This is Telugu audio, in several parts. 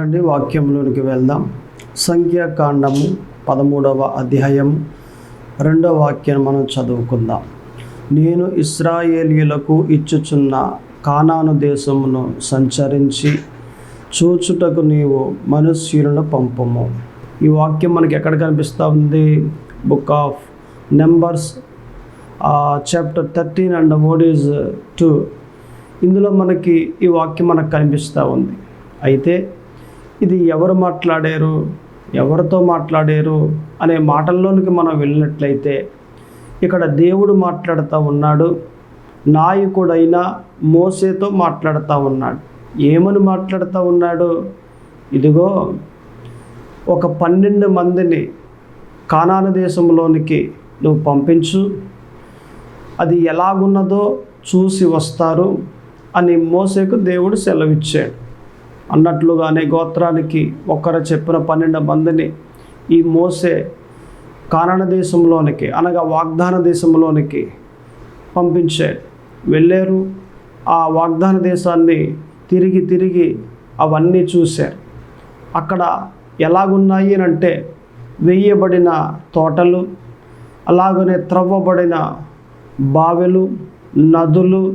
రండి వాక్యంలోనికి వెళ్దాం. సంఖ్యాకాండము 13వ అధ్యాయము 2వ వాక్యాన్ని మనం చదువుకుందాం. నేను ఇశ్రాయేలీయులకు ఇచ్చుచున్న కానాను దేశమును సంచరించి చూచుటకు నీవు మనుష్యులను పంపుము. ఈ వాక్యం మనకి ఎక్కడ కనిపిస్తూ ఉంది? Book of numbers chapter 13 and word is 2. ఇందులో మనకి ఈ వాక్యం మనకు కనిపిస్తూ ఉంది. అయితే ఇది ఎవరు మాట్లాడారు, ఎవరితో మాట్లాడారు అనే మాటల్లోనికి మనం వెళ్ళినట్లయితే ఇక్కడ దేవుడు మాట్లాడుతూ ఉన్నాడు. నాయకుడైన మోసేతో మాట్లాడుతూ ఉన్నాడు. ఏమని మాట్లాడుతూ ఉన్నాడు? ఇదిగో ఒక 12 మందిని కానాను దేశంలోనికి నువ్వు పంపించు, అది ఎలాగున్నదో చూసి వస్తారు అని మోసేకు దేవుడు సెలవిచ్చాడు. అన్నట్లుగానే గోత్రానికి ఒక్కరు చెప్పిన 12 మందిని ఈ మోసే కానాను దేశంలోనికి అనగా వాగ్దాన దేశంలోనికి పంపించాడు. వెళ్ళారు. ఆ వాగ్దాన దేశాన్ని తిరిగి అవన్నీ చూశారు. అక్కడ ఎలాగున్నాయి అంటే వేయబడిన తోటలు, అలాగనే త్రవ్వబడిన బావిలు, నదులు,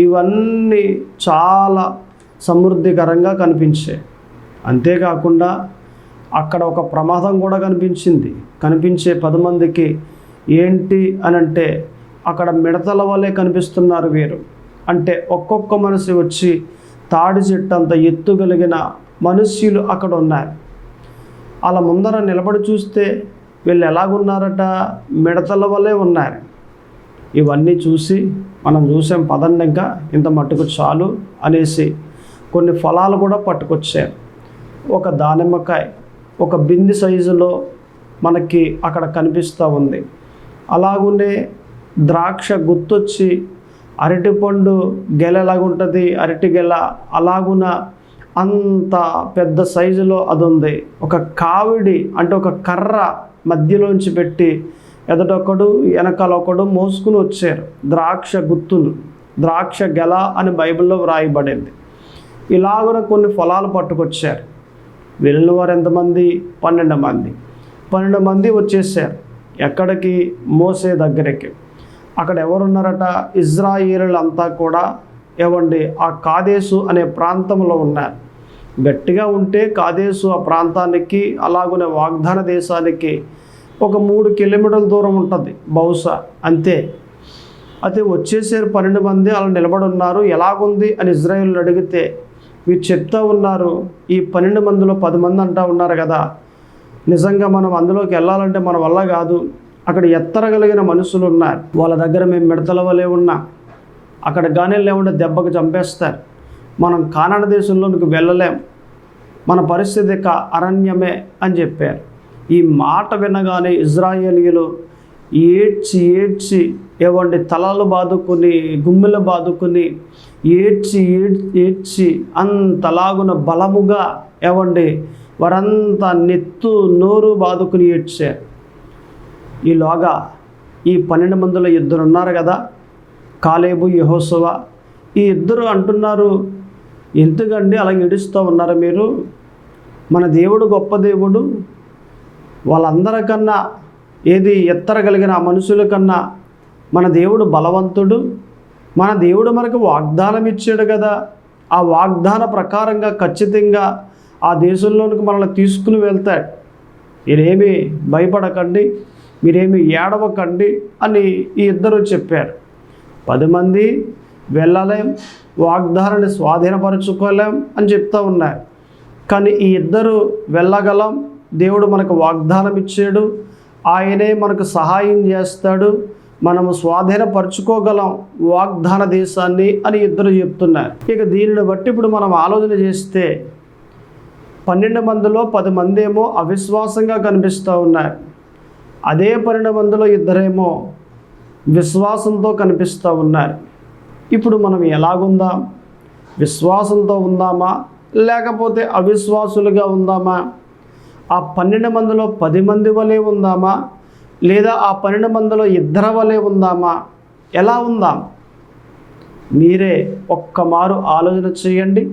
ఇవన్నీ చాలా సమృద్ధికరంగా కనిపించాయి. అంతేకాకుండా అక్కడ ఒక ప్రమాదం కూడా కనిపించే 10 మందికి ఏంటి అని అంటే అక్కడ మిడతల వలె కనిపిస్తున్నారు వీరు. అంటే ఒక్కొక్క మనిషి వచ్చి తాడి చెట్టు అంత ఎత్తు కలిగిన మనుష్యులు అక్కడ ఉన్నారు. అలా ముందర నిలబడి చూస్తే వీళ్ళు ఎలాగున్నారట? మిడతల వలె ఉన్నారు. ఇవన్నీ చూసి మనం చూసాం, పదండి ఇంకా ఇంత మట్టుకు చాలు అనేసి కొన్ని ఫలాలు కూడా పట్టుకొచ్చారు. ఒక దానిమ్మకాయ ఒక బింది సైజులో మనకి అక్కడ కనిపిస్తూ ఉంది. అలాగునే ద్రాక్ష గుత్తొచ్చి అరటిపండు గెల ఎలాగుంటుంది, అరటి గెల అలాగున అంత పెద్ద సైజులో అది ఉంది. ఒక కావిడి అంటే ఒక కర్ర మధ్యలోంచి పెట్టి ఎదటొకడు వెనకాల ఒకడు మోసుకుని వచ్చారు. ద్రాక్ష గుత్తులు, ద్రాక్ష గెల అని బైబిల్లో వ్రాయబడింది. ఇలాగున కొన్ని ఫలాలు పట్టుకొచ్చారు. వెళ్ళిన వారు ఎంతమంది? 12 మంది. 12 మంది వచ్చేసారు. ఎక్కడికి? మోసే దగ్గరికి. అక్కడ ఎవరున్నారట? ఇజ్రాయేలీలంతా కూడా ఆ కాదేశు అనే ప్రాంతంలో ఉన్నారు. గట్టిగా ఉంటే కాదేశు ఆ ప్రాంతానికి అలాగునే వాగ్దాన దేశానికి ఒక 3 కిలోమీటర్ల దూరం ఉంటుంది బహుశా, అంతే. అయితే వచ్చేసారు 12 మంది. అలా నిలబడి ఉన్నారు. ఎలాగుంది అని ఇజ్రాయేలు అడిగితే వీరు చెప్తా ఉన్నారు, ఈ 12 మందిలో 10 మంది అంటూ ఉన్నారు కదా, నిజంగా మనం అందులోకి వెళ్ళాలంటే మన వల్ల కాదు. అక్కడ ఎత్తరగలిగిన మనుషులు ఉన్నారు. వాళ్ళ దగ్గర మేము మిడతల వలె ఉన్నా అక్కడ గానే లేకుండా దెబ్బకు చంపేస్తారు. మనం కానాను దేశంలోనికి వెళ్ళలేం, మన పరిస్థితి అరణ్యమే అని చెప్పారు. ఈ మాట వినగానే ఇజ్రాయేలీయులు ఏడ్చి తలలు బాదుకుని గుమ్మెలు బాదుకుని ఏడ్చి అంతలాగున బలముగా వారంతా నెత్తు నోరు బాదుకుని ఏడ్చారు. ఈలోగా ఈ 12 మందిలో 2 ఉన్నారు కదా, కాలేబు, యెహోషువ. ఈ 2 అంటున్నారు, ఎందుకండి అలా ఏడుస్తూ ఉన్నారు మీరు? మన దేవుడు గొప్ప దేవుడు, వాళ్ళందరికన్నా ఎత్తరగలిగిన ఆ మనుషుల కన్నా మన దేవుడు బలవంతుడు. మన దేవుడు మనకు వాగ్దానం ఇచ్చాడు కదా, ఆ వాగ్దాన ప్రకారంగా ఖచ్చితంగా ఆ దేశంలోనికి మనల్ని తీసుకుని వెళ్తాడు. మీరేమీ భయపడకండి, మీరేమీ ఏడవకండి అని ఈ 2 చెప్పారు. 10 మంది వెళ్ళలేం, వాగ్దానాన్ని స్వాధీనపరచుకోలేం అని చెప్తూ ఉన్నారు. కానీ ఈ 2 వెళ్ళగలం. దేవుడు మనకు వాగ్దానం ఇచ్చాడు, ఆయనే మనకు సహాయం చేస్తాడు, మనము స్వాధీనపరచుకోగలం వాగ్దాన దేశాన్ని అని 2 చెప్తున్నారు. ఇక దీనిని బట్టి ఇప్పుడు మనం ఆలోచన చేస్తే 12 మందిలో 10 మంది ఏమో అవిశ్వాసంగా కనిపిస్తూ ఉన్నారు. అదే 12 మందిలో 2 విశ్వాసంతో కనిపిస్తూ ఉన్నారు. ఇప్పుడు మనం ఎలాగుందాం? విశ్వాసంతో ఉందామా లేకపోతే అవిశ్వాసులుగా ఉందామా? ఆ 12 మందిలో 10 మంది వలె ఉందామా లేదా ఆ 12 మందిలో 2 వలె ఉందామా? ఎలా ఉందాం? మీరే ఒక్క మారు ఆలోచన చేయండి.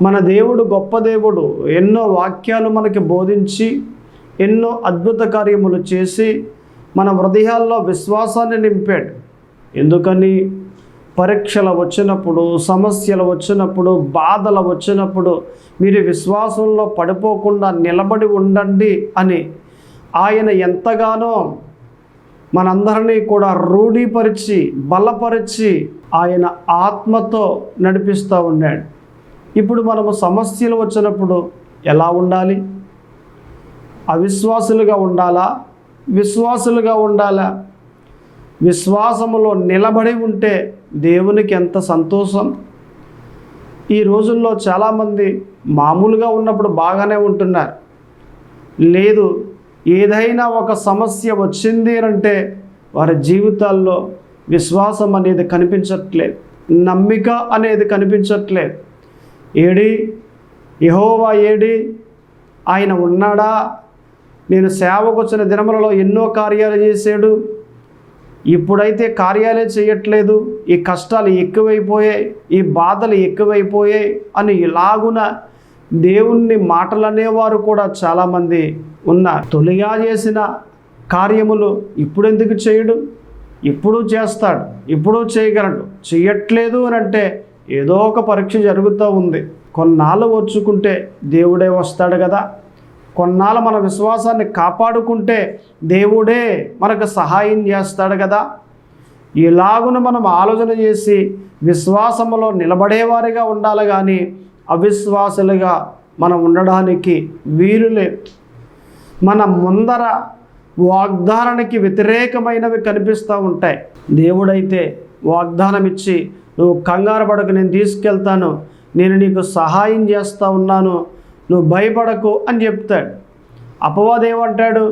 మన దేవుడు గొప్ప దేవుడు. ఎన్నో వాక్యాలు మనకి బోధించి ఎన్నో అద్భుత కార్యములు చేసి మన హృదయాల్లో విశ్వాసాన్ని నింపాడు. ఎందుకని? పరీక్షలు వచ్చినప్పుడు, సమస్యలు వచ్చినప్పుడు, బాధలు వచ్చినప్పుడు మీరు విశ్వాసంలో పడిపోకుండా నిలబడి ఉండండి అని ఆయన ఎంతగానో మనందరినీ కూడా రూఢీపరిచి బలపరిచి ఆయన ఆత్మతో నడిపిస్తూ ఉన్నాడు. ఇప్పుడు మనము సమస్యలు వచ్చినప్పుడు ఎలా ఉండాలి? అవిశ్వాసులుగా ఉండాలా? విశ్వాసులుగా ఉండాలా? విశ్వాసములో నిలబడి ఉంటే దేవునికి ఎంత సంతోషం. ఈ రోజుల్లో చాలామంది మామూలుగా ఉన్నప్పుడు బాగానే ఉంటున్నారు. లేదు, ఏదైనా ఒక సమస్య వచ్చింది అంటే వారి జీవితాల్లో విశ్వాసం అనేది కనిపించట్లేదు, నమ్మిక అనేది కనిపించట్లేదు. ఏడి యెహోవా ఏడి? ఆయన ఉన్నాడా? నేను సేవకు వచ్చిన దినములలో ఎన్నో కార్యాలు చేశాడు, ఇప్పుడైతే కార్యాలే చేయట్లేదు, ఈ కష్టాలు ఎక్కువైపోయాయి, ఈ బాధలు ఎక్కువైపోయాయి అని ఇలాగున దేవుణ్ణి మాటలు అనేవారు కూడా చాలామంది ఉన్నారు. తొలిగా చేసిన కార్యములు ఇప్పుడు ఎందుకు చేయడు? ఇప్పుడు చేస్తాడు, ఇప్పుడు చేయగలడు. చేయట్లేదు అని అంటే ఏదో ఒక పరీక్ష జరుగుతూ ఉంది. కొన్నాళ్ళు వచ్చుకుంటే దేవుడే వస్తాడు కదా. కొన్నాళ్ళు మన విశ్వాసాన్ని కాపాడుకుంటే దేవుడే మనకు సహాయం చేస్తాడు కదా. ఇలాగున మనం ఆలోచన చేసి విశ్వాసములో నిలబడేవారిగా ఉండాలి, కానీ అవిశ్వాసులుగా మనం ఉండడానికి వీలు లేదు. మన ముందర వాగ్దానానికి వ్యతిరేకమైనవి కనిపిస్తూ ఉంటాయి. దేవుడైతే వాగ్దానం ఇచ్చి, నువ్వు కంగారు పడకు, నేను తీసుకెళ్తాను, నేను నీకు సహాయం చేస్తూ ఉన్నాను, నువ్వు భయపడకు అని చెప్తాడు. అపవాది ఏమంటాడు?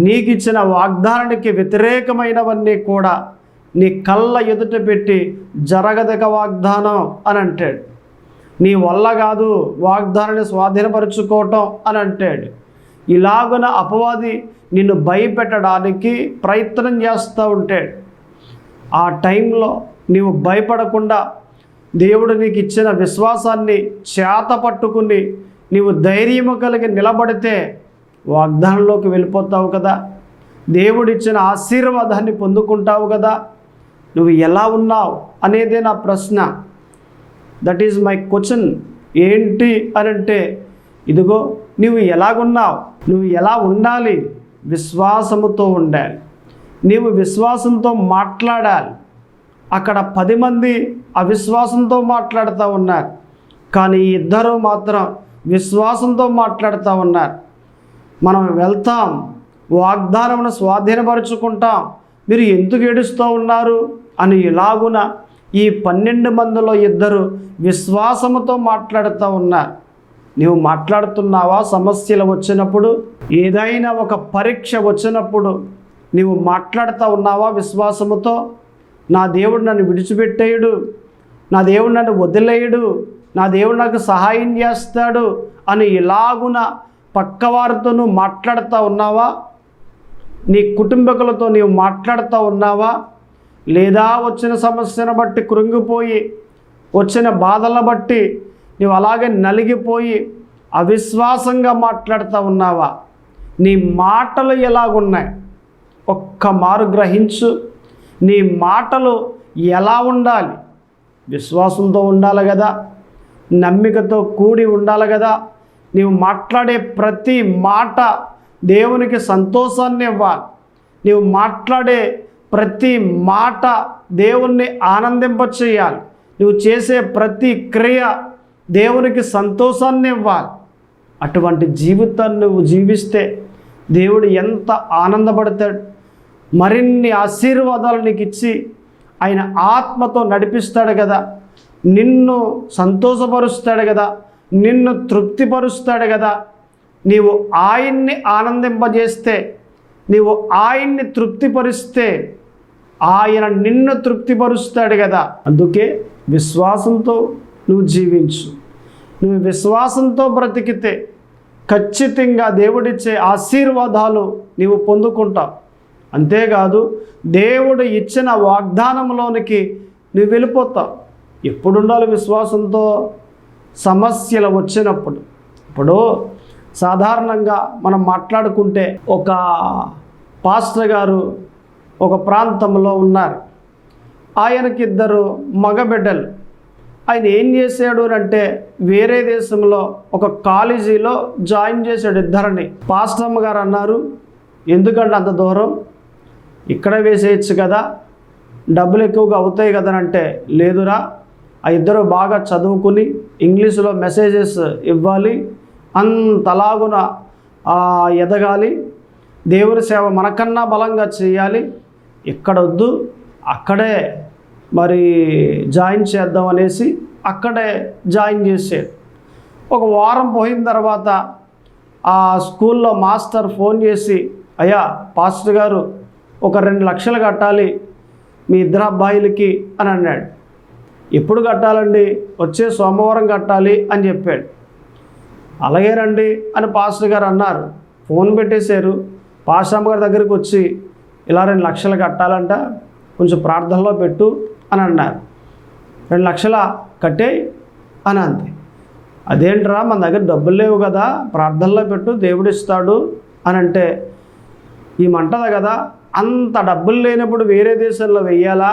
నీకు ఇచ్చిన వాగ్దానానికి వ్యతిరేకమైనవన్నీ కూడా నీ కళ్ళ ఎదుట పెట్టి జరగదగ వాగ్దానం అని అంటాడు. నీ వల్ల కాదు వాగ్దానాన్ని స్వాధీనపరుచుకోవటం అని అంటాడు. ఇలాగున అపవాది నిన్ను భయపెట్టడానికి ప్రయత్నం చేస్తూ ఉంటాడు. ఆ టైంలో నీవు భయపడకుండా దేవుడు నీకు ఇచ్చిన విశ్వాసాన్ని చేత పట్టుకుని నీవు ధైర్యము కలిగి నిలబడితే వాగ్దానంలోకి వెళ్ళిపోతావు కదా. దేవుడిచ్చిన ఆశీర్వాదాన్ని పొందుకుంటావు కదా. నువ్వు ఎలా ఉన్నావు అనేదే నా ప్రశ్న. That is my question. ఏంటి అని అంటే, ఇదిగో నువ్వు ఎలాగున్నావు, నువ్వు ఎలా ఉండాలి? విశ్వాసముతో ఉండాలి. నీవు విశ్వాసంతో మాట్లాడాలి. అక్కడ 10 మంది అవిశ్వాసంతో మాట్లాడుతూ ఉన్నారు, కానీ ఇద్దరు మాత్రం విశ్వాసంతో మాట్లాడుతూ ఉన్నారు. మనం వెళ్తాం, వాగ్దానమును స్వాధీనపరుచుకుంటాం, మీరు ఎందుకు ఏడుస్తూ ఉన్నారు అని ఇలాగున ఈ 12 మందిలో ఇద్దరు విశ్వాసముతో మాట్లాడుతూ ఉన్నారు. నీవు మాట్లాడుతున్నావా? సమస్యలు వచ్చినప్పుడు, ఏదైనా ఒక పరీక్ష వచ్చినప్పుడు నీవు మాట్లాడుతూ ఉన్నావా విశ్వాసముతో? నా దేవుడు నన్ను విడిచిపెట్టేయడు, నా దేవుడు నన్ను వదిలేయడు, నా దేవుడు నాకు సహాయం చేస్తాడు అని ఇలాగున పక్కవారితో నువ్వు మాట్లాడుతూ ఉన్నావా? నీ కుటుంబకులతో నీవు మాట్లాడుతూ ఉన్నావా? లేదా వచ్చిన సమస్యను బట్టి కృంగిపోయి, వచ్చిన బాధలను బట్టి నీవు అలాగే నలిగిపోయి అవిశ్వాసంగా మాట్లాడుతూ ఉన్నావా? నీ మాటలు ఎలాగున్నాయి? ఒక్క మారు గ్రహించు. నీ మాటలు ఎలా ఉండాలి? విశ్వాసంతో ఉండాలి కదా, నమ్మికతో కూడి ఉండాలి కదా. నీవు మాట్లాడే ప్రతి మాట దేవునికి సంతోషాన్ని ఇవ్వాలి. నీవు మాట్లాడే ప్రతి మాట దేవుణ్ణి ఆనందింపచేయాలి. నువ్వు చేసే ప్రతి క్రియ దేవునికి సంతోషాన్ని ఇవ్వాలి. అటువంటి జీవితాన్ని నువ్వు జీవిస్తే దేవుడు ఎంత ఆనందపడతాడు. మరిన్ని ఆశీర్వాదాలు నీకు ఇచ్చి ఆయన ఆత్మతో నడిపిస్తాడు కదా, నిన్ను సంతోషపరుస్తాడు కదా, నిన్ను తృప్తిపరుస్తాడు కదా. నీవు ఆయన్ని ఆనందింపజేస్తే, నీవు ఆయన్ని తృప్తిపరిస్తే ఆయన నిన్ను తృప్తిపరుస్తాడు కదా. అందుకే విశ్వాసంతో నువ్వు జీవించు. నువ్వు విశ్వాసంతో బ్రతికితే ఖచ్చితంగా దేవుడిచ్చే ఆశీర్వాదాలు నీవు పొందుకుంటావు. అంతేకాదు దేవుడు ఇచ్చిన వాగ్దానంలోనికి నువ్వు వెళ్ళిపోతావు. ఎప్పుడు ఉండాలి విశ్వాసంతో? సమస్యలు వచ్చినప్పుడు. ఇప్పుడు సాధారణంగా మనం మాట్లాడుకుంటే ఒక పాస్టర్ గారు ఒక ప్రాంతంలో ఉన్నారు. ఆయనకి 2 మగబిడ్డలు. ఆయన ఏం చేశాడు అంటే వేరే దేశంలో ఒక కాలేజీలో జాయిన్ చేశాడు 2. పాస్టర్ అమ్మ గారు అన్నారు, ఎందుకంటే అంత దూరం, ఇక్కడే వేసేయచ్చు కదా, డబ్బులు ఎక్కువగా అవుతాయి కదా అంటే, లేదురా, ఆ 2 బాగా చదువుకుని ఇంగ్లీషులో మెసేజెస్ ఇవ్వాలి, అంతలాగున ఎదగాలి, దేవుని సేవ మనకన్నా బలంగా చేయాలి, ఇక్కడ వద్దు, అక్కడే మరి జాయిన్ చేద్దాం అనేసి అక్కడే జాయిన్ చేసాడు. ఒక వారం పోయిన తర్వాత ఆ స్కూల్లో మాస్టర్ ఫోన్ చేసి, అయ్యా పాస్టర్ గారు ఒక 2 లక్షలు కట్టాలి మీ 2 అబ్బాయిలకి అని అన్నాడు. ఎప్పుడు కట్టాలండి? వచ్చే సోమవారం కట్టాలి అని చెప్పాడు. అలాగే రండి అని పాస్టర్ గారు అన్నారు. ఫోన్ పెట్టేశారు. పాస్టర్ అమ్మ గారి దగ్గరికి వచ్చి, ఇలా 2 లక్షలు కట్టాలంట, కొంచెం ప్రార్థనలో పెట్టు అని అన్నారు. 2 లక్షల కట్టే అని అంది. అదేంట్రా, మన దగ్గర డబ్బులు లేవు కదా, ప్రార్థనలో పెట్టు, దేవుడు ఇస్తాడు అని అంటే, ఈమంటది కదా, అంత డబ్బులు లేనప్పుడు వేరే దేశంలో వెయ్యాలా?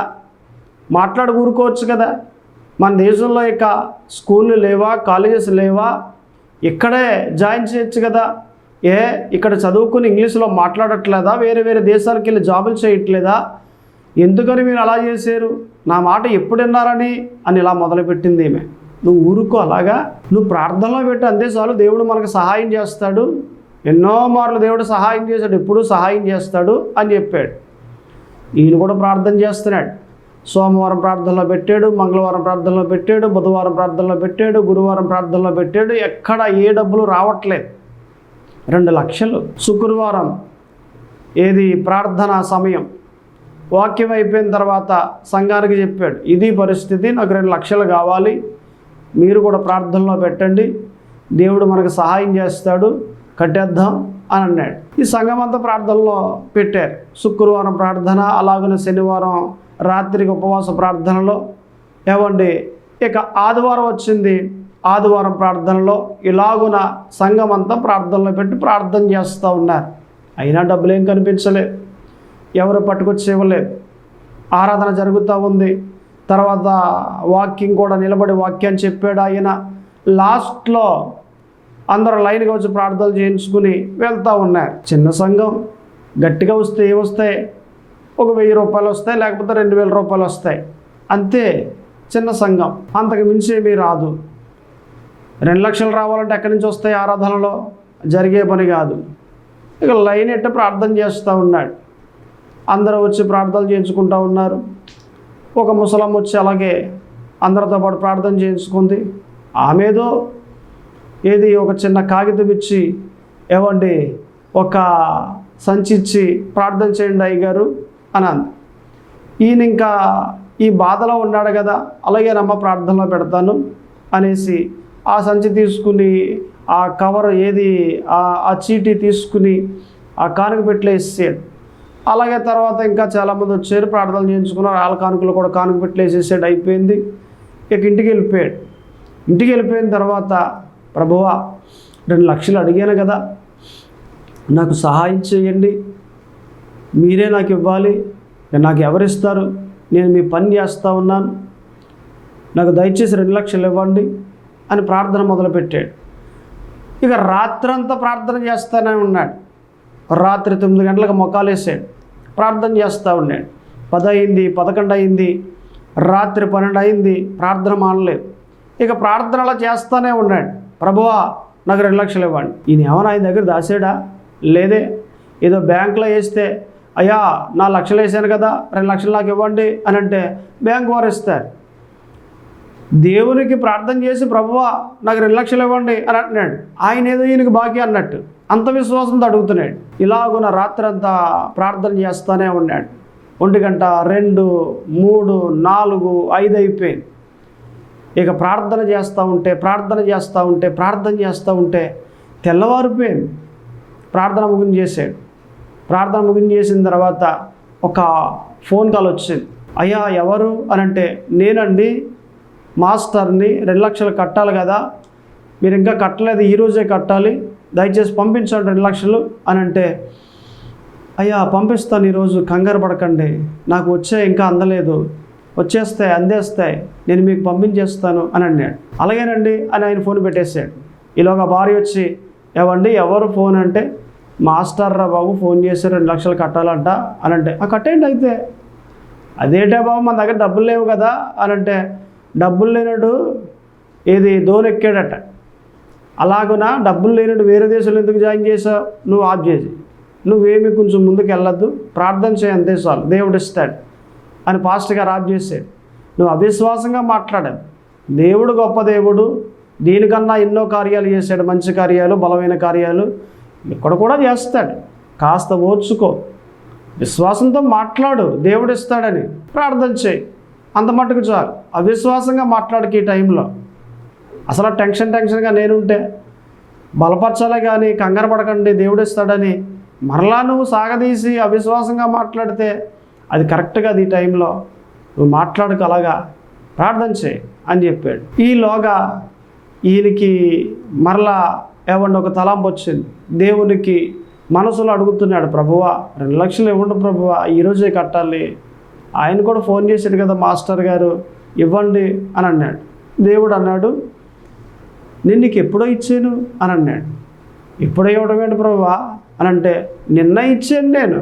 మాట్లాడి ఊరుకోవచ్చు కదా. మన దేశంలో ఇక స్కూళ్ళు లేవా, కాలేజెస్ లేవా, ఇక్కడే జాయిన్ చేయొచ్చు కదా. ఇక్కడ చదువుకుని ఇంగ్లీష్లో మాట్లాడట్లేదా? వేరే వేరే దేశాలకు వెళ్ళి జాబులు చేయట్లేదా? ఎందుకని మీరు అలా చేశారు? నా మాట ఎప్పుడు విన్నారని అని ఇలా మొదలుపెట్టింది ఈమె. నువ్వు ఊరుకో, అలాగా నువ్వు ప్రార్థనలో పెట్టు, అంతే చాలు, దేవుడు మనకు సహాయం చేస్తాడు, ఎన్నో మార్లు దేవుడు సహాయం చేశాడు, ఎప్పుడూ సహాయం చేస్తాడు అని చెప్పాడు. ఈయన కూడా ప్రార్థన చేస్తున్నాడు. సోమవారం ప్రార్థనలో పెట్టాడు, మంగళవారం ప్రార్థనలో పెట్టాడు, బుధవారం ప్రార్థనలో పెట్టాడు, గురువారం ప్రార్థనలో పెట్టాడు. ఎక్కడ ఏ డబ్బులు రావట్లేదు. 2 లక్షలు. శుక్రవారం ప్రార్థన సమయం, వాక్యం అయిపోయిన తర్వాత సంఘానికి చెప్పాడు, ఇది పరిస్థితి, నాకు 2 లక్షలు కావాలి, మీరు కూడా ప్రార్థనలో పెట్టండి, దేవుడు మనకు సహాయం చేస్తాడు, కట్టేద్దాం అని అన్నాడు. ఈ సంఘం అంతా ప్రార్థనలో పెట్టారు. శుక్రవారం ప్రార్థన, అలాగనే శనివారం రాత్రికి ఉపవాస ప్రార్థనలో. ఇక ఆదివారం వచ్చింది. ఆదివారం ప్రార్థనలో ఇలాగున సంఘం అంతా ప్రార్థనలో పెట్టి ప్రార్థన చేస్తూ ఉన్నారు. అయినా డబ్బులు ఏం కనిపించలేదు, ఎవరు పట్టుకొచ్చి ఇవ్వలేదు. ఆరాధన జరుగుతూ ఉంది. తర్వాత వాక్యం కూడా నిలబడి వాక్యాన్ని చెప్పాడు ఆయన. లాస్ట్లో అందరూ లైన్గా వచ్చి ప్రార్థనలు చేయించుకుని వెళ్తూ ఉన్నారు. చిన్న సంఘం, గట్టిగా వస్తే ఏమొస్తాయి? ఒక 1000 రూపాయలు వస్తాయి, లేకపోతే 2000 రూపాయలు వస్తాయి, అంతే. చిన్న సంఘం, అంతకు మించి ఏమీ రాదు. 2 లక్షలు రావాలంటే ఎక్కడి నుంచి వస్తాయి? ఆరాధనలో జరిగే పని కాదు. ఇక లైన్ ఎట్ట ప్రార్థన చేస్తూ ఉన్నాడు. అందరూ వచ్చి ప్రార్థనలు చేయించుకుంటూ ఉన్నారు. ఒక ముసలమ్మ వచ్చి అలాగే అందరితో పాటు ప్రార్థన చేయించుకుంది. ఆమెదో ఒక చిన్న కాగితం ఇచ్చి, ఒక సంచి ఇచ్చి ప్రార్థన చేయండి అయ్యగారు అని అంది. ఈయన ఇంకా ఈ బాధలో ఉన్నాడు కదా, అలాగేనమ్మ ప్రార్థనలో పెడతాను అనేసి ఆ సంచి తీసుకుని, ఆ కవర్ ఆ చీటీ తీసుకుని ఆ కానుక పెట్టిలో వేసేసాడు. అలాగే తర్వాత ఇంకా చాలామంది వచ్చారు, ప్రార్థనలు చేయించుకున్నారు. వాళ్ళ కానుకలు కూడా కానుక పెట్టిలో వేసేసాడు. అయిపోయింది. ఇక ఇంటికి వెళ్ళిపోయాడు. ఇంటికి వెళ్ళిపోయిన తర్వాత, ప్రభువా 2 లక్షలు అడిగాను కదా, నాకు సహాయం చేయండి, మీరే నాకు ఇవ్వాలి, నాకు ఎవరిస్తారు? నేను మీ పని చేస్తూ ఉన్నాను, నాకు దయచేసి 2 లక్షలు ఇవ్వండి అని ప్రార్థన మొదలుపెట్టాడు. ఇక రాత్రంతా ప్రార్థన చేస్తూనే ఉన్నాడు. రాత్రి 9 గంటలకు మొక్కాలు వేసాడు, ప్రార్థన చేస్తూ ఉన్నాడు. 10 అయింది, 11 అయింది, రాత్రి 12 అయింది, ప్రార్థన మానలేదు. ఇక ప్రార్థన అలా చేస్తూనే ఉన్నాడు. ప్రభువా నాకు 2 లక్షలు ఇవ్వండి. ఈయన ఏమైనా ఆయన దగ్గర దాసాడా? లేదే. ఏదో బ్యాంకులో వేస్తే, అయ్యా 4 లక్షలు వేసాను కదా, 2 లక్షలు నాకు ఇవ్వండి అని అంటే బ్యాంకు వారు ఇస్తారు. దేవునికి ప్రార్థన చేసి, ప్రభువా నాకు 2 లక్షలు ఇవ్వండి అని అంటున్నాడు. ఆయన ఏదో ఈయనకి బాకీ అన్నట్టు అంత విశ్వాసంతో అడుగుతున్నాడు. ఇలాగున రాత్రంతా ప్రార్థన చేస్తూనే ఉన్నాడు. 1 గంట, 2, 3, 4, 5 అయిపోయింది. ఇక ప్రార్థన చేస్తూ ఉంటే తెల్లవారిపోయింది. ప్రార్థన ముగించేసాడు. ప్రార్థన ముగించేసిన తర్వాత ఒక ఫోన్ కాల్ వచ్చింది. అయ్యా ఎవరు అని అంటే, నేనండి, మాస్టర్ని 2 లక్షలు కట్టాలి కదా, మీరు ఇంకా కట్టలేదు, ఈరోజే కట్టాలి, దయచేసి పంపించండి 2 లక్షలు అని అంటే, అయ్యా పంపిస్తాను ఈరోజు, కంగారు పడకండి, నాకు ఇంకా అందలేదు, వచ్చేస్తాయి అందేస్తాయి, నేను మీకు పంపించేస్తాను అని అన్నాడు. అలాగేనండి అని ఆయన ఫోన్ పెట్టేశాడు. ఈలోగా భార్య వచ్చి, ఏవండి ఎవరు ఫోన్ అంటే, మాస్టర్ రా బాబు ఫోన్ చేసి 2 లక్షలు కట్టాలంట అని అంటే, కట్టేయండి అయితే. అదేంటే బాబు మన దగ్గర డబ్బులు లేవు కదా అని అంటే, డబ్బులు లేనడు ధోని ఎక్కాడట. అలాగునా డబ్బులు లేనట్టు వేరే దేశంలో ఎందుకు జాయిన్ చేసావు, నువ్వు ఆఫ్ చేసి, నువ్వేమి కొంచెం ముందుకు వెళ్ళొద్దు, ప్రార్థన చేయి అంతే చాలు, దేవుడు ఇస్తాడు అని పాస్టర్ గారు ఆఫ్ చేసాడు. నువ్వు అవిశ్వాసంగా మాట్లాడావు. దేవుడు గొప్ప దేవుడు, దీనికన్నా ఎన్నో కార్యాలు చేశాడు, మంచి కార్యాలు, బలమైన కార్యాలు ఇక్కడ కూడా చేస్తాడు. కాస్త ఓర్చుకో, విశ్వాసంతో మాట్లాడు, దేవుడు ఇస్తాడని ప్రార్థన చేయి, అంత మట్టుకు చాలు. అవిశ్వాసంగా మాట్లాడుకు ఈ టైంలో. అసలు టెన్షన్గా నేనుంటే బలపరచాలే కానీ కంగారు పడకండి దేవుడు ఇస్తాడని మరలా నువ్వు సాగదీసి అవిశ్వాసంగా మాట్లాడితే అది కరెక్ట్ కాదు. ఈ టైంలో నువ్వు మాట్లాడుకు, అలాగా ప్రార్థన చేయి అని చెప్పాడు. ఈలోగా ఈయనకి మరలా ఒక తలాంపు వచ్చింది. దేవునికి మనసులో అడుగుతున్నాడు, ప్రభువా 2 లక్షలు ఇవ్వండి ప్రభువా, ఈరోజే కట్టాలి. ఆయన కూడా ఫోన్ చేశాడు కదా మాస్టర్ గారు, ఇవ్వండి అని అన్నాడు. దేవుడు అన్నాడు, నేను నీకు ఎప్పుడో ఇచ్చాను అని అన్నాడు. ఎప్పుడో ఇవ్వడం ఏంటి ప్రభువా అని అంటే, నిన్న ఇచ్చాను, నేను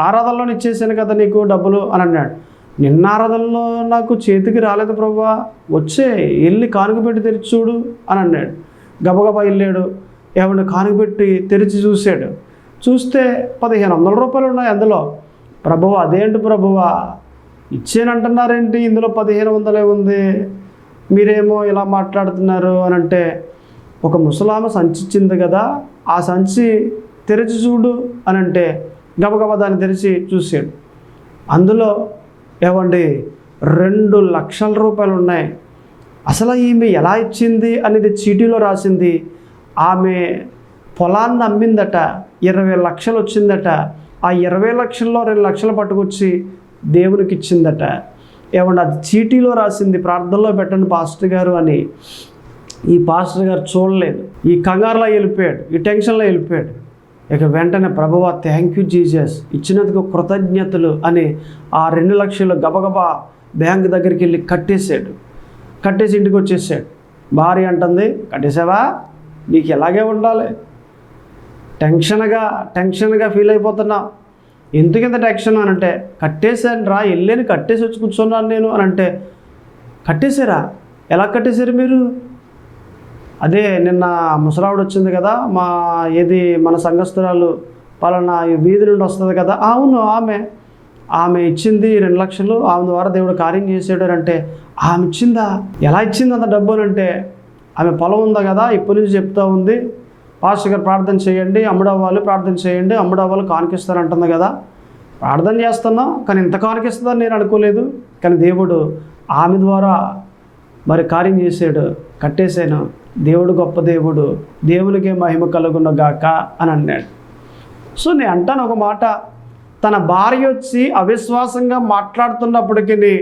ఆరాధనలో ఇచ్చేసాను కదా నీకు డబ్బులు అని అన్నాడు. నిన్న ఆరాధనలో నాకు చేతికి రాలేదు ప్రభువా, వెళ్ళి కానుక పెట్టి తెరిచి చూడు అని అన్నాడు. గబగబా వెళ్ళాడు, కానుక పెట్టి తెరిచి చూశాడు. చూస్తే 1500 రూపాయలు ఉన్నాయి అందులో. ప్రభువా అదేంటి ప్రభువా ఇచ్చానంటున్నారేంటి, ఇందులో 1500 ఉంది, మీరేమో ఇలా మాట్లాడుతున్నారు అని అంటే, ఒక ముసలామ సంచి ఇచ్చింది కదా, ఆ సంచి తెరిచి చూడు అని అంటే గబగబా దాన్ని తెరిచి చూశాడు. అందులో 2 లక్షల రూపాయలు ఉన్నాయి. అసలు ఈమె ఎలా ఇచ్చింది అనేది చీటీలో రాసింది. ఆమె పొలాన్ని అమ్మిందట, 20 లక్షలు వచ్చిందట. ఆ 20 లక్షల్లో 2 లక్షలు పట్టుకొచ్చి దేవునికి ఇచ్చిందట. అది చీటీలో రాసింది, ప్రార్థనలో పెట్టండి పాస్టర్ గారు అని. ఈ పాస్టర్ గారు చూడలేదు, ఈ కంగారులో వెళ్ళిపోయాడు, ఈ టెన్షన్లో వెళ్ళిపోయాడు. వెంటనే ప్రభువా థ్యాంక్ యూ జీసస్, ఇచ్చినందుకు కృతజ్ఞతలు అని ఆ 2 లక్షలు గబగబా బ్యాంక్ దగ్గరికి వెళ్ళి కట్టేసి ఇంటికి వచ్చేసాడు. భార్య అంటుంది, కట్టేసావా, నీకు ఎలాగే ఉండాలి, టెన్షన్గా ఫీల్ అయిపోతున్నా, ఎందుకింత టెన్షన్ అని అంటే, కట్టేశాను రా, వెళ్ళాను కట్టేసి వచ్చి కూర్చున్నాను నేను అని అంటే, కట్టేశారా, ఎలా కట్టేశారు మీరు? అదే నిన్న ముసలావిడ వచ్చింది కదా, మన సంఘస్థురాలు పలానా వీధి నుండి వస్తుంది కదా, అవును ఆమె ఇచ్చింది 2 లక్షలు, ఆమె ద్వారా దేవుడు కార్యం చేసాడు అని అంటే, ఆమె ఇచ్చిందా, ఎలా ఇచ్చింది అంత డబ్బు అని అంటే, ఆమె పొలం ఉందా కదా, ఇప్పటి నుంచి చెప్తా ఉంది, పాస్టర్ గారు ప్రార్థన చేయండి, అమ్ముడవ్వాలి ప్రార్థన చేయండి, అమ్ముడవ్వాలి కానుకిస్తారంటుంది కదా, ప్రార్థన చేస్తున్నా, కానీ ఇంత కానుకిస్తుందని నేను అనుకోలేదు, కానీ దేవుడు ఆమె ద్వారా మరి కార్యం చేశాడు, కట్టేశాను, దేవుడు గొప్ప దేవుడు, దేవునికే మహిమ కలుగును గాక అని అన్నాడు. సో నేను అంటాను ఒక మాట, తన భార్య వచ్చి అవిశ్వాసంగా మాట్లాడుతున్నప్పటికీ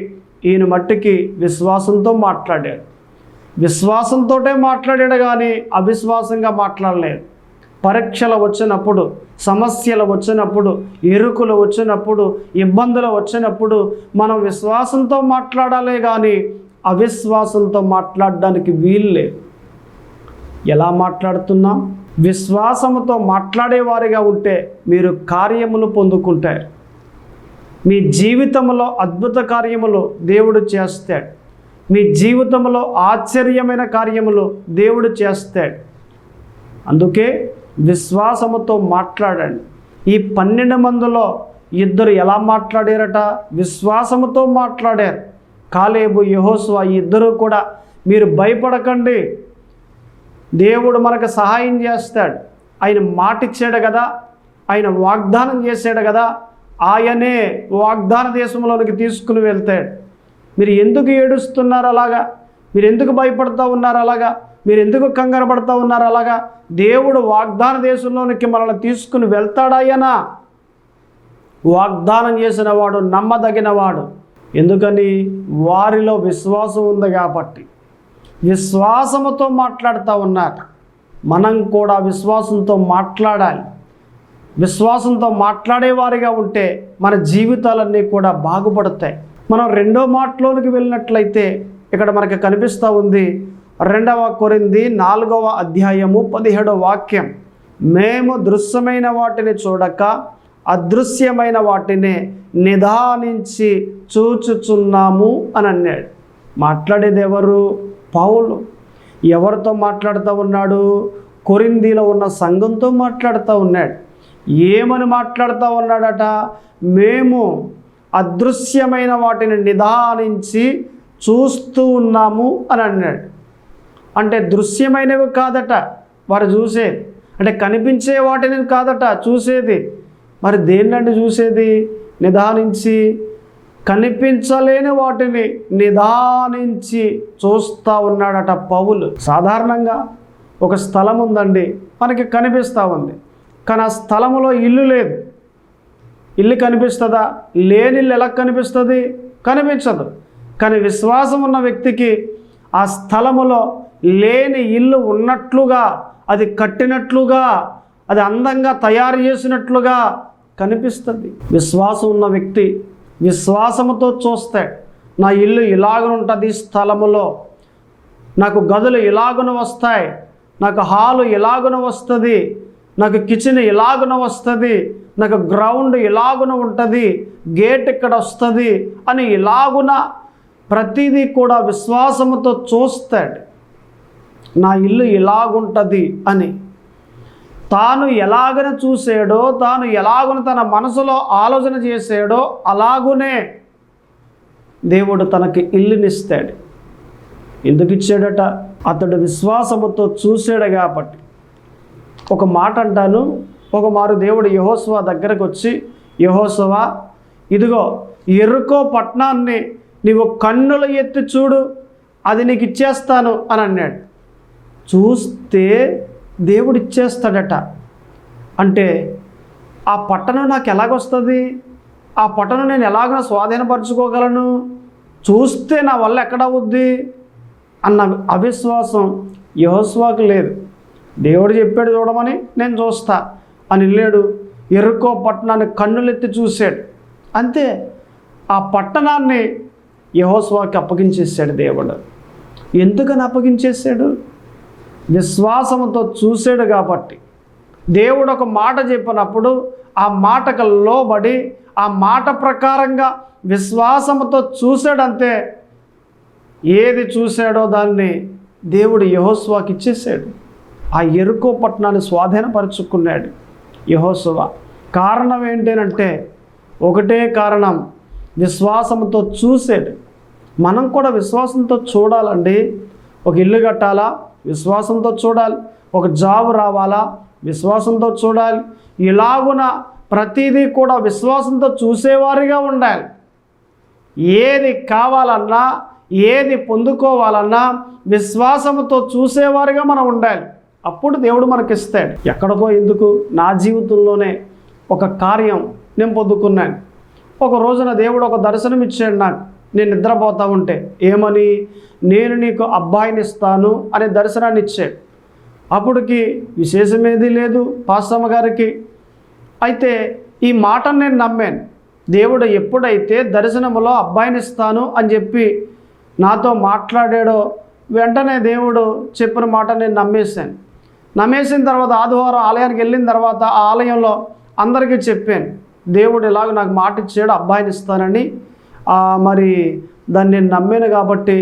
ఈయన మట్టికి విశ్వాసంతో మాట్లాడాడు. విశ్వాసంతోటే మాట్లాడాడు కానీ అవిశ్వాసంగా మాట్లాడలేదు. పరీక్షలు వచ్చినప్పుడు, సమస్యలు వచ్చినప్పుడు, ఇరుకులు వచ్చినప్పుడు, ఇబ్బందులు వచ్చినప్పుడు మనం విశ్వాసంతో మాట్లాడాలే కానీ అవిశ్వాసంతో మాట్లాడడానికి వీల్లేదు. ఎలా మాట్లాడుతున్నాం? విశ్వాసముతో మాట్లాడేవారిగా ఉంటే మీరు కార్యములు పొందుకుంటారు. మీ జీవితంలో అద్భుత కార్యములు దేవుడు చేస్తాడు. మీ జీవితంలో ఆశ్చర్యమైన కార్యములు దేవుడు చేస్తాడు. అందుకే విశ్వాసముతో మాట్లాడండి. ఈ 12 మందిలో 2 ఎలా మాట్లాడారట? విశ్వాసముతో మాట్లాడారు. కాలేబు, యెహోషువ, ఈ 2 కూడా మీరు భయపడకండి, దేవుడు మనకు సహాయం చేస్తాడు, ఆయన మాట ఇచ్చాడు కదా, ఆయన వాగ్దానం చేశాడు కదా, ఆయనే వాగ్దాన దేశంలోనికి తీసుకుని వెళ్తాడు. మీరు ఎందుకు ఏడుస్తున్నారు అలాగా? మీరు ఎందుకు భయపడుతూ ఉన్నారు అలాగా? మీరు ఎందుకు కంగారు పడుతూ ఉన్నారు అలాగా? దేవుడు వాగ్దాన దేశంలోనికి మనల్ని తీసుకుని వెళ్తాడాయనా? వాగ్దానం చేసిన వాడు నమ్మదగిన వాడు. ఎందుకని? వారిలో విశ్వాసం ఉంది కాబట్టి. విశ్వాసముతో మాట్లాడుతూ ఉన్నారు. మనం కూడా విశ్వాసంతో మాట్లాడాలి. విశ్వాసంతో మాట్లాడేవారిగా ఉంటే మన జీవితాలన్నీ కూడా బాగుపడతాయి. మనం రెండో మాటలోనికి వెళ్ళినట్లయితే ఇక్కడ మనకు కనిపిస్తూ ఉంది 2 కొరింథీ 4వ అధ్యాయము 17వ వాక్యం. మేము దృశ్యమైన వాటిని చూడక అదృశ్యమైన వాటిని నిదానించి చూచుచున్నాము అని అన్నాడు. మాట్లాడేది ఎవరు? పౌలు. ఎవరితో మాట్లాడుతూ ఉన్నాడు? కొరింథీలో ఉన్న సంఘంతో మాట్లాడుతూ ఉన్నాడు. ఏమని మాట్లాడుతూ ఉన్నాడట? మేము అదృశ్యమైన వాటిని నిదానించి చూస్తూ ఉన్నాము అని అన్నాడు. అంటే దృశ్యమైనవి కాదట వారు చూసేది, అంటే కనిపించే వాటిని కాదట చూసేది. మరి దేన్నండి చూసేది? నిదానించి. కనిపించలేని వాటిని నిదానించి చూస్తూ ఉన్నాడట పౌలు. సాధారణంగా ఒక స్థలం ఉందండి, మనకి కనిపిస్తూ ఉంది, కానీ ఆ స్థలములో ఇల్లు లేదు. ఇల్లు కనిపిస్తుందా? లేని ఇల్లు ఎలా కనిపిస్తుంది? కనిపించదు. కానీ విశ్వాసం ఉన్న వ్యక్తికి ఆ స్థలములో లేని ఇల్లు ఉన్నట్లుగా, అది కట్టినట్లుగా, అది అందంగా తయారు చేసినట్లుగా కనిపిస్తుంది. విశ్వాసం ఉన్న వ్యక్తి విశ్వాసముతో చూస్తే నా ఇల్లు ఇలాగుంటుంది, స్థలములో నాకు గదులు ఇలాగున వస్తాయి, నాకు హాలు ఇలాగున వస్తుంది, నాకు కిచెన్ ఇలాగున వస్తుంది, నాకు గ్రౌండ్ ఇలాగున ఉంటుంది, గేట్ ఇక్కడ వస్తుంది అని ఇలాగున ప్రతిదీ కూడా విశ్వాసముతో చూస్తాడు. నా ఇల్లు ఇలాగుంటుంది అని తాను ఎలాగన చూసాడో, తాను ఎలాగున తన మనసులో ఆలోచన చేసాడో అలాగునే దేవుడు తనకి ఇల్లునిస్తాడు. ఎందుకు ఇచ్చాడట? అతడు విశ్వాసముతో చూసాడు కాబట్టి. ఒక మాట అంటాను, ఒక మారు దేవుడు యెహోషువ దగ్గరకు వచ్చి, యెహోషువ ఇదిగో యెరికో పట్టణాన్ని నీవు కన్నులు ఎత్తి చూడు, అది నీకు ఇచ్చేస్తాను అని అన్నాడు. చూస్తే దేవుడు ఇచ్చేస్తాడట. అంటే ఆ పట్టణం నాకు ఎలాగొస్తుంది? ఆ పట్టణం నేను ఎలాగ స్వాధీనపరచుకోగలను? చూస్తే నా వల్ల ఎక్కడవుద్ది అన్న అవిశ్వాసం యెహోషువకు లేదు. దేవుడు చెప్పాడు చూడమని, నేను చూస్తా అని వెళ్ళాడు. యెరికో పట్టణాన్ని కన్నులెత్తి చూశాడు. అంతే. ఆ పట్టణాన్ని యెహోషువకి అప్పగించేశాడు దేవుడు. ఎందుకని అప్పగించేశాడు? విశ్వాసంతో చూశాడు కాబట్టి. దేవుడు ఒక మాట చెప్పినప్పుడు ఆ మాటకు లోబడి ఆ మాట ప్రకారంగా విశ్వాసంతో చూశాడంతే. ఏది చూశాడో దాన్ని దేవుడు యెహోషువకి ఇచ్చేసాడు. ఆ యెరికో పట్టణాన్ని స్వాధీనపరుచుకున్నాడు యెహోషువ. కారణం ఏంటంటే ఒకటే కారణం, విశ్వాసంతో చూశాడు. మనం కూడా విశ్వాసంతో చూడాలండి. ఒక ఇల్లు కట్టాలా? విశ్వాసంతో చూడాలి. ఒక జాబ్ రావాలా? విశ్వాసంతో చూడాలి. ఇలాగున ప్రతిదీ కూడా విశ్వాసంతో చూసేవారిగా ఉండాలి. ఏది కావాలన్నా, ఏది పొందుకోవాలన్నా విశ్వాసంతో చూసేవారిగా మనం ఉండాలి. అప్పుడు దేవుడు మనకిస్తాడు. ఎక్కడికో ఎందుకు, నా జీవితంలోనే ఒక కార్యం నేను పొందుకున్నాను. ఒక రోజున దేవుడు ఒక దర్శనం ఇచ్చాడు నాకు. నేను నిద్రపోతూ ఉంటే ఏమని, నేను నీకు అబ్బాయిని ఇస్తాను అనే దర్శనాన్ని ఇచ్చాడు. అప్పటికి విశేషమేది లేదు పాస్టమ్మ గారికి. అయితే ఈ మాటను నేను నమ్మాను. దేవుడు ఎప్పుడైతే దర్శనములో అబ్బాయిని ఇస్తాను అని చెప్పి నాతో మాట్లాడాడో వెంటనే దేవుడు చెప్పిన మాట నేను నమ్మేశాను. నమ్మేసిన తర్వాత ఆదివారం ఆలయానికి వెళ్ళిన తర్వాత ఆ ఆలయంలో అందరికీ చెప్పాను, దేవుడు ఇలాగ నాకు మాట ఇచ్చాడు అబ్బాయిని ఇస్తానని. మరి దాన్ని నేను నమ్మాను కాబట్టి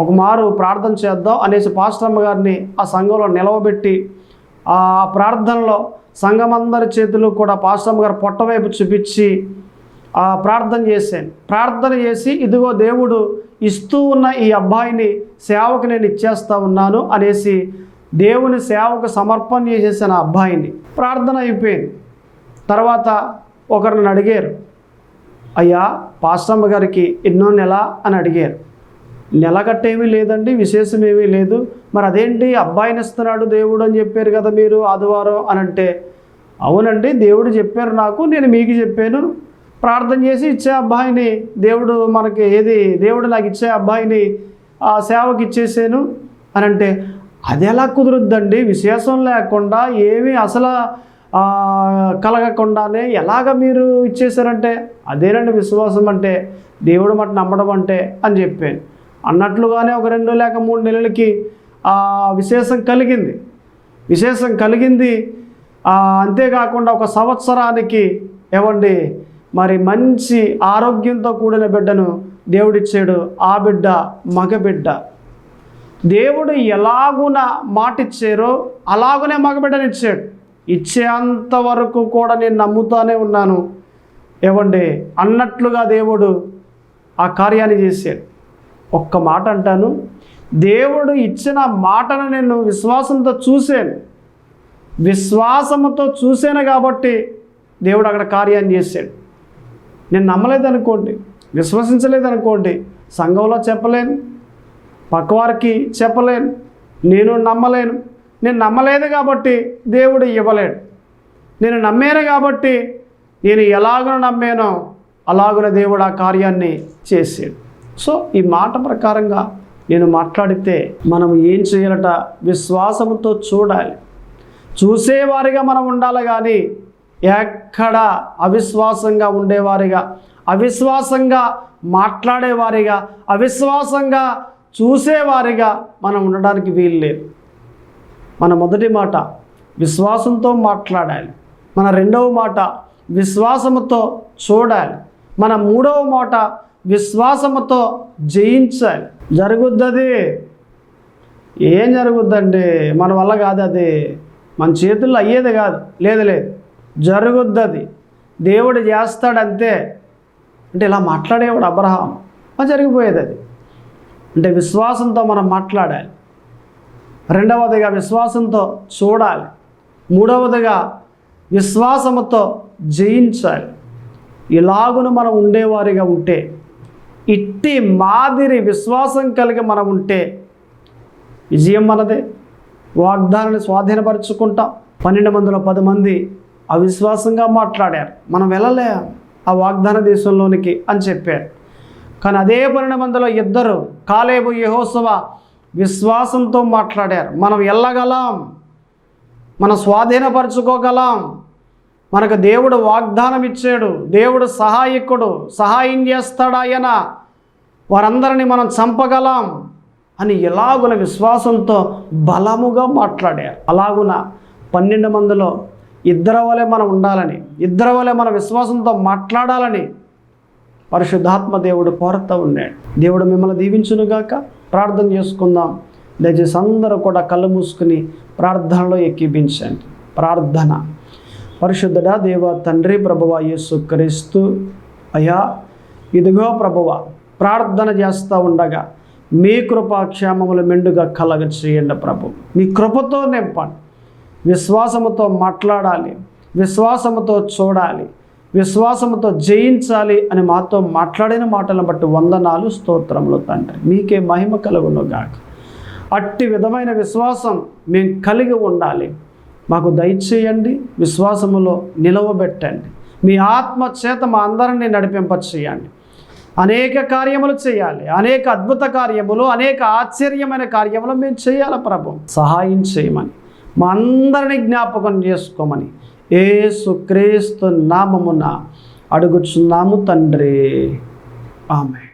ఒక మారు ప్రార్థన చేద్దాం అనేసి పాస్టమ్మ గారిని ఆ సంఘంలో నిలవబెట్టి ఆ ప్రార్థనలో సంఘమందరి చేతులు కూడా పాస్టమ్మ గారు పొట్టవైపు చూపించి ప్రార్థన చేశాను. ప్రార్థన చేసి ఇదిగో దేవుడు ఇస్తూ ఉన్న ఈ అబ్బాయిని సేవకు నేను ఇచ్చేస్తా ఉన్నాను అనేసి దేవుని సేవకు సమర్పణ చేసేసాను ఆ అబ్బాయిని. ప్రార్థన అయిపోయింది. తర్వాత ఒకరిని అడిగారు, అయ్యా పాస్టమ్మ గారికి ఎన్నో నెల అని అడిగారు. నెల కట్టేమీ లేదండి, విశేషం ఏమీ లేదు. మరి అదేంటి అబ్బాయిని ఇస్తున్నాడు దేవుడు అని చెప్పారు కదా మీరు ఆదివారం అని అంటే, అవునండి దేవుడు చెప్పారు నాకు, నేను మీకు చెప్పాను. ప్రార్థన చేసి ఇచ్చే అబ్బాయిని దేవుడు మనకి దేవుడు నాకు ఇచ్చే అబ్బాయిని ఆ సేవకి ఇచ్చేసాను అని అంటే అది ఎలా కుదురుద్దండి? విశేషం లేకుండా ఏమీ అసలు కలగకుండానే ఎలాగ మీరు ఇచ్చేసారంటే అదేనండి విశ్వాసం అంటే, దేవుడు మాట నమ్మడం అంటే అని చెప్పాను. అన్నట్లుగానే ఒక 2 లేక 3 నెలలకి విశేషం కలిగింది. అంతేకాకుండా ఒక సంవత్సరానికి ఏమండి మరి మంచి ఆరోగ్యంతో కూడిన బిడ్డను దేవుడిచ్చాడు. ఆ బిడ్డ మగబిడ్డ. దేవుడు ఎలాగున మాటిచ్చారో అలాగునే మగబిడ్డనిచ్చాడు. ఇచ్చేంత వరకు కూడా నేను నమ్ముతానే ఉన్నాను ఏమండి అన్నట్లుగా దేవుడు ఆ కార్యాన్ని చేశాడు. ఒక్క మాట అంటాను, దేవుడు ఇచ్చిన మాటను నేను విశ్వాసంతో చూశాను కాబట్టి దేవుడు అక్కడ కార్యాన్ని చేశాడు. నేను నమ్మలేదనుకోండి, విశ్వసించలేదనుకోండి, సంఘంలో చెప్పలేను, పక్కవారికి చెప్పలేను, నేను నమ్మలేను. నేను నమ్మలేదు కాబట్టి దేవుడు ఇవ్వలేడు. నేను నమ్మాను కాబట్టి నేను ఎలాగో నమ్మానో అలాగున దేవుడు ఆ కార్యాన్ని చేశాడు. సో ఈ మాట ప్రకారంగా నేను మాట్లాడితే మనం ఏం చేయాలట? విశ్వాసంతో చూడాలి. చూసేవారిగా మనం ఉండాలి, కానీ ఎక్కడ అవిశ్వాసంగా ఉండేవారిగా, అవిశ్వాసంగా మాట్లాడేవారిగా, అవిశ్వాసంగా చూసేవారిగా మనం ఉండడానికి వీలు లేదు. మన మొదటి మాట విశ్వాసంతో మాట్లాడాలి. మన రెండవ మాట విశ్వాసముతో చూడాలి. మన మూడవ మాట విశ్వాసముతో జయించాలి. జరుగుద్దది. ఏం జరుగుద్దండి? మన వల్ల కాదు, అది మన చేతుల్లో అయ్యేది కాదు. లేదు జరుగుద్దది. దేవుడు చేస్తాడంతే. అంటే ఇలా మాట్లాడేవాడు అబ్రహాం, జరిగిపోయేది అది. అంటే విశ్వాసంతో మనం మాట్లాడాలి. రెండవదిగా విశ్వాసంతో చూడాలి. మూడవదిగా విశ్వాసముతో జయించాలి. ఇలాగున మనం ఉండేవారిగా ఉంటే, ఇట్టి మాదిరి విశ్వాసం కలిగి మనం ఉంటే విజయం మనదే. వాగ్దానాన్ని స్వాధీనపరుచుకుంటాం. 12 మందిలో 10 మంది అవిశ్వాసంగా మాట్లాడారు, మనం వెళ్ళలే ఆ వాగ్దాన దేశంలోనికి అని చెప్పారు. కానీ అదే 12 మందిలో 2 కాలేబు యెహోషువ విశ్వాసంతో మాట్లాడారు. మనం వెళ్ళగలం, మనం స్వాధీనపరచుకోగలం, మనకు దేవుడు వాగ్దానం ఇచ్చాడు, దేవుడు సహాయకుడు, సహాయం చేస్తాడాయన, వారందరినీ మనం చంపగలం అని ఎలాగున విశ్వాసంతో బలముగా మాట్లాడారు. అలాగున 12 మందిలో 2 వలె మనం ఉండాలని, 2 వలె మన విశ్వాసంతో మాట్లాడాలని పరిశుద్ధాత్మ దేవుడు కోరుతూ ఉన్నాడు. దేవుడు మిమ్మల్ని దీవించునుగాక. ప్రార్థన చేసుకుందాం. దయచేసి అందరూ కూడా కళ్ళు మూసుకుని ప్రార్థనలో ఎక్కిపించండి. ప్రార్థన. పరిశుద్ధుడా దేవ తండ్రి, ప్రభువా యేసు క్రీస్తు అయ్యా, ఇదిగో ప్రభువా, ప్రార్థన చేస్తూ ఉండగా మీ కృపాక్షేమములు మెండుగా కలగ చేయండి ప్రభు. మీ కృపతో నింపండి. విశ్వాసముతో మాట్లాడాలి, విశ్వాసముతో చూడాలి, విశ్వాసముతో జయించాలి అని మాతో మాట్లాడిన మాటలను బట్టి వందనాలు, స్తోత్రములు తండ్రి. మీకే మహిమ కలుగునుగాక. అట్టి విధమైన విశ్వాసం మేము కలిగి ఉండాలి. మాకు దయచేయండి. విశ్వాసములో నిలవబెట్టండి. మీ ఆత్మ చేత మా అందరినీ నడిపింపచేయండి. అనేక కార్యములు చేయాలి, అనేక అద్భుత కార్యములు, అనేక ఆశ్చర్యమైన కార్యములు మేము చేయాలి ప్రభు. సహాయం చేయమని, మా అందరినీ జ్ఞాపకం చేసుకోమని యేసుక్రీస్తు నామమున అడుగుచున్నాము తండ్రి. ఆమేన్.